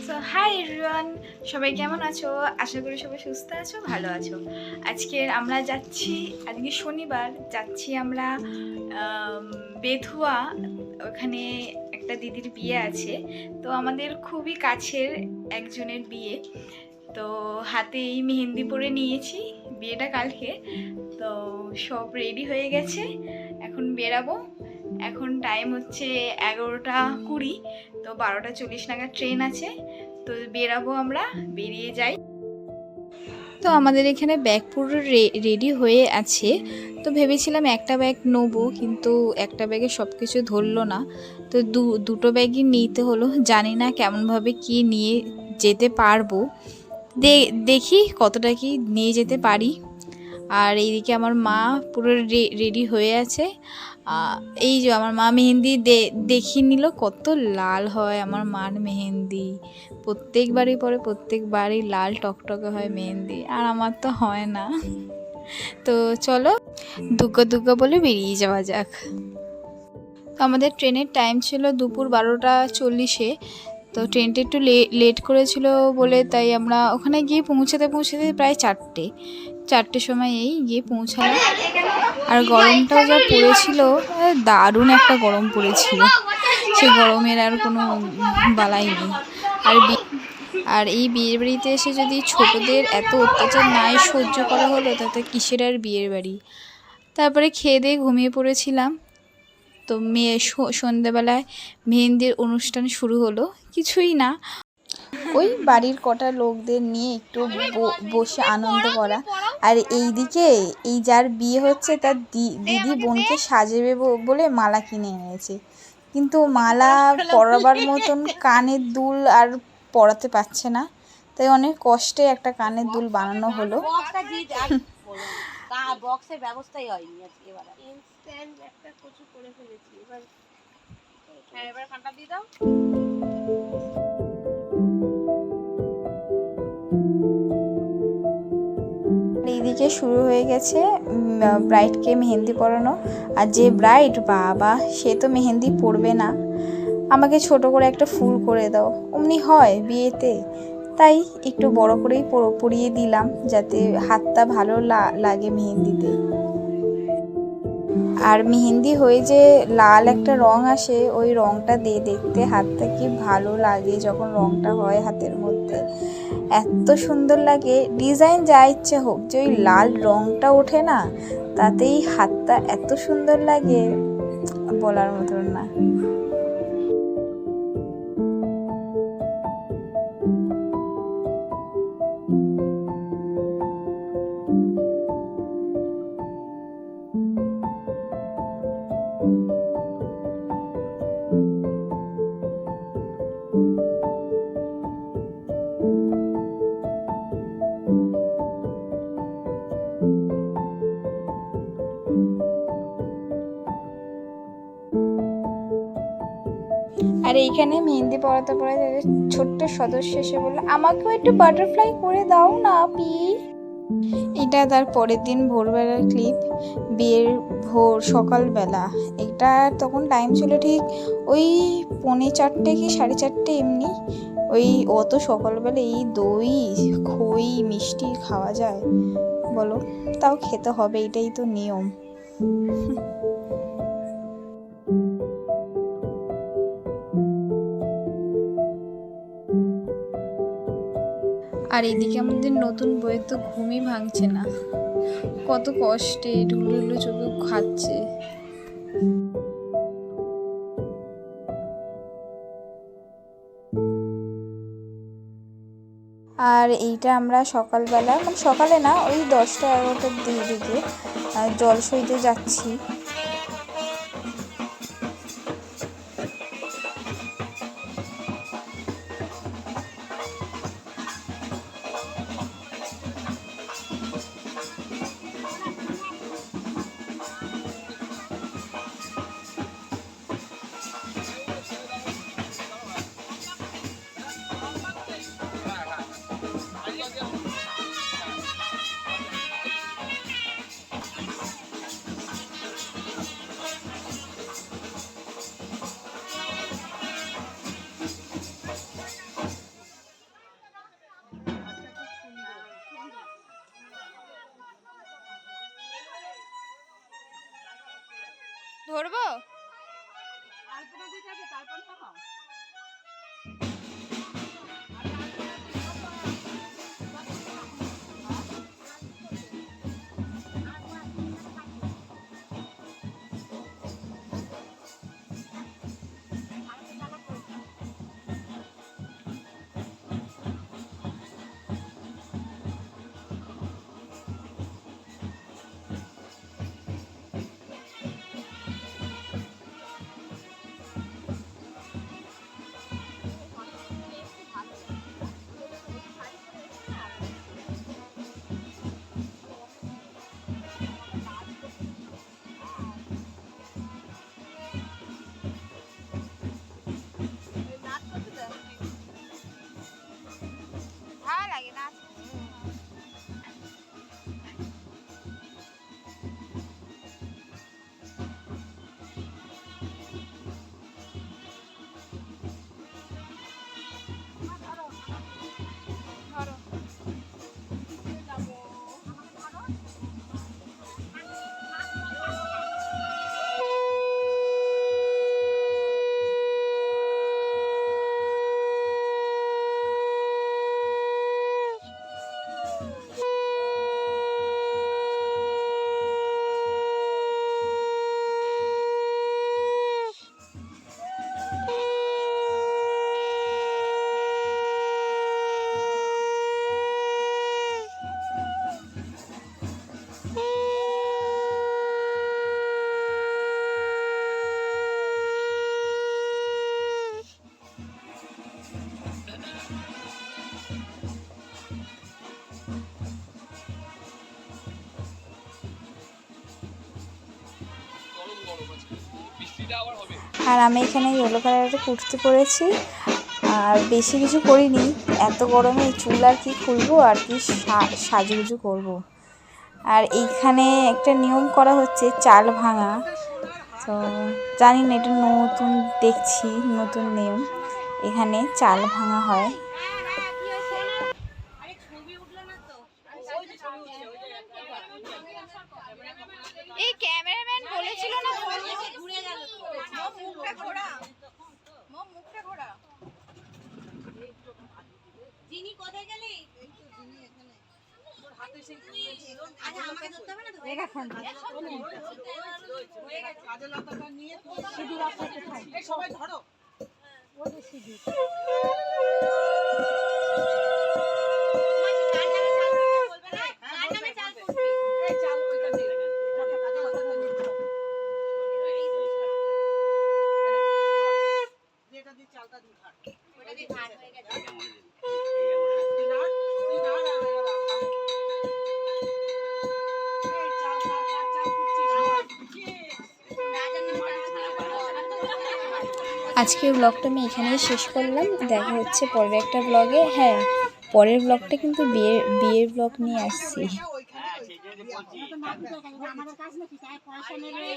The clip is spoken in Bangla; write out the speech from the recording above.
সো হাই এভরিওয়ান, সবাই কেমন আছো? আশা করি সবাই সুস্থ আছো, ভালো আছো। আমরা যাচ্ছি, আজকে শনিবার, যাচ্ছি আমরা বেথুয়া। ওখানে একটা দিদির বিয়ে আছে, তো আমাদের খুবই কাছের একজনের বিয়ে। তো হাতে এই মেহেন্দি পরে নিয়েছি, বিয়েটা কালকে। তো সব রেডি হয়ে গেছে, এখন বেরাবো। এখন টাইম হচ্ছে 11:20, তো 12:40 নাগাদ ট্রেন আছে। তো বেরাবো, আমরা বেরিয়ে যাই। তো আমাদের এখানে ব্যাগ পুরো রেডি হয়ে আছে। তো ভেবেছিলাম একটা ব্যাগ নেবো, কিন্তু একটা ব্যাগে সব কিছু ধরলো না। তো দুটো ব্যাগই নিতে হলো। জানি না কেমনভাবে কি নিয়ে যেতে পারবো, দেখি কতটা কি নিয়ে যেতে পারি। আর এইদিকে আমার মা পুরো রেডি হয়ে আছে। এই যে আমার মা মেহেন্দি দেখিয়ে নিল, কত লাল হয় আমার মার মেহেন্দি। প্রত্যেকবারই পরে, প্রত্যেকবারই লাল টকটকে হয় মেহেন্দি, আর আমার তো হয় না। তো চলো দুগ্গা দুগ্গা বলে বেরিয়ে যাওয়া যাক। তো আমাদের ট্রেনের টাইম ছিল দুপুর 12:40-এ। তো ট্রেনটা একটু লেট করেছিল বলে তাই আমরা ওখানে গিয়ে পৌঁছাতে প্রায় 4টের সময় গিয়ে পৌঁছালাম। আর গরমটাও যা পড়েছিল, দারুণ একটা গরম পড়েছিল। সে গরমের আর কোনো বালাই নেই। আর এই বিয়ের বাড়িতে এসে যদি ছোটদের এত অত্যাচার নাই সহ্য করা হলো, তাতে কিসের আর বিয়ের বাড়ি। তারপরে খেয়ে দিয়ে ঘুমিয়ে পড়েছিলাম। তো সন্ধ্যেবেলায় মেহেন্দির অনুষ্ঠান শুরু হলো। কিছুই না, ওই বাড়ির কটা লোকদের নিয়ে একটু বসে আনন্দ করা। আর এইদিকে এই যার বিয়ে হচ্ছে তার দিদি বোনকে সাজাবে বলে মালা কিনে এনেছে, কিন্তু মালা পরাবার মতন কানের দুল আর পরাতে পারছে না। তাই অনেক কষ্টে একটা কানের দুল বানানো হলো। বক্সের ব্যবস্থাই হয়নি আজকে, এবার ইনস্ট্যান্ট একটা কিছু করে ফেলেছি। এবার খানটা দিয়ে দাও। এইদিকে শুরু হয়ে গেছে ব্রাইডকে মেহেন্দি পরানো। আর যে ব্রাইড, বাবা, সে তো মেহেন্দি পরবে না। আমাকে ছোট করে একটা ফুল করে দাও, অমনি হয় বিয়েতে। তাই একটু বড় করেই পরিয়ে দিলাম, যাতে হাতটা ভালো লাগে মেহেন্দিতে। আর মেহেন্দি হয়ে যে লাল একটা রং আসে, ওই রংটা দেখতে হাতটা কি ভালো লাগে যখন রংটা হয় হাতের মধ্যে। এত সুন্দর লাগে, ডিজাইন যা ইচ্ছে হোক, যে ওই লাল রংটা ওঠে না, তাতেই হাতটা এত সুন্দর লাগে, বলার মতন না। আর এইখানে মেহেন্দি পরাতে ছোট্ট সদস্য এসে বললো, আমাকেও একটু বাটারফ্লাই করে দাও না আপি। এটা তার পরের দিন ভোরবেলার ক্লিপ, বিয়ের সকালবেলা। এটা তখন টাইম ছিল ঠিক ওই 3:45 কি 4:30 এমনি। ওই অত সকালবেলা এই দই খই মিষ্টি খাওয়া যায় বলো? তাও খেতে হবে, এটাই তো নিয়ম। আর এদিকে আমাদের নতুন বইয়ের তো ঘুমই ভাঙছে না, কত কষ্টে ঢুলুঢুলু চোখে খাচ্ছে। আর এইটা আমরা সকালবেলা, মানে সকালে না, ওই 10টা-11টার দিকে জল সইতে যাচ্ছি। ধরবো? ভালো লাগে না? ধরো। আর আমি এখানে ইয়েলো কালারের কুর্তি পরেছি, আর বেশি কিছু করিনি। এত গরমে চুল আর কি খুলবো, আর কি সাজুগুজু করব। আর এইখানে একটা নিয়ম করা হচ্ছে চাল ভাঙা, তো জানি না, এটা নতুন দেখছি, নতুন নিয়ম। এখানে চাল ভাঙা হয়। এই ক্যামেরাম্যান বলেছিল না ঘুরে গেল মুখটা ঘোরা। জিনি কোথায় গেলি? আরে আমাকে ধরতে হবে না তো? সবাই ধরো। আজকের ব্লগটা আমি এখানেই শেষ করলাম। দেখা হচ্ছে পরের একটা ব্লগে। হ্যাঁ, পরের ব্লগটা কিন্তু বিয়ের ব্লগ নিয়ে আসছি। আমাদের কাজ নাকি, তাই পয়সা নেবে।